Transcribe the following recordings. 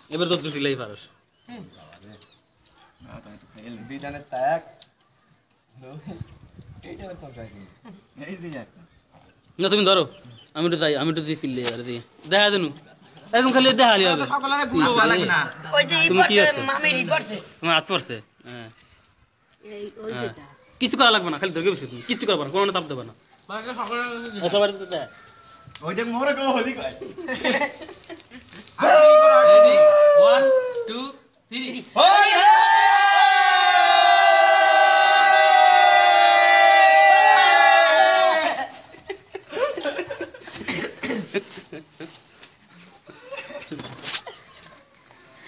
এবার তো তুই সিলাই পারস বিধানের তাক এইটা পঞ্চায়েত এই দিন না তুমি ধরো আমি একটু যাই আমি একটু যে ফিরলে এবার দিয়ে দেখা দেনু একদম খালি দেখালি হবে সকালে গুলো লাগবে না ওই যে তুমি কি আছো? মামি রিড করছে তোমার হাত পড়ছে হ্যাঁ এই ওই হ্যাঁ। যেটা কিছু করা লাগবে না খালি ধরে বসে তুমি কিচ্ছু করবে না কোনো চাপ দেবে না সবার তো দেখ ওই দেখ মোরে কেউ হলি কয় রেডি 1 2 3 ওই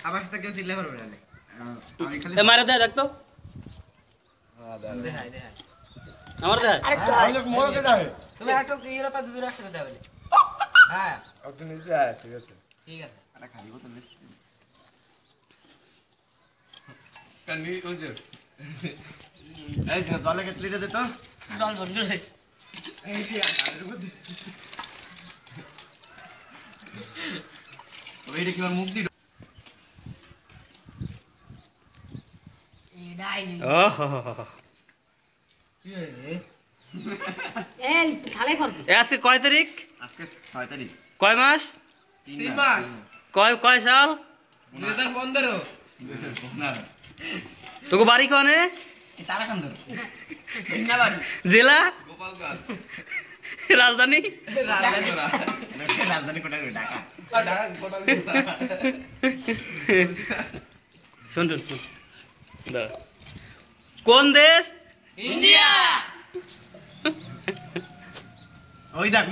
আবার সাথে কেউ চিল্লা পারবে না আমি খালি এ মারা দেয় দেখতো দেখাই দেখাই আমার দেয় আরেকটু ওই দেখ মোরে কে দেয় তুমি একটু ইয়ের তা দুধের একসাথে দেবে হ্যাঁ আপনি নিচে আয় ঠিক আছে ঠিক আছে আরে খালি বোতল দিস কানি ওই যে এই যে দলে কে লিটে দে তো জল ভর গেলে এই যে আকারের মধ্যে ওইটা কি ওর মুখ দি এডাই ও হো হো হো। এই খালে করবি এ আজকে কয় তারিখ আজকে 6 তারিখ কয় মাস 3 মাস কয় সাল 2015 না তোকে বাড়ি কনে তারাকান্দর ধন্যবাদ জেলা গোপালগঞ্জ রাজধানী রাজধানী কোথায় ঢাকা ঢাকা কোটাল শোন শোন শোন দাঁড়া। কোন দেশ ইন্ডিয়া ওই দেখ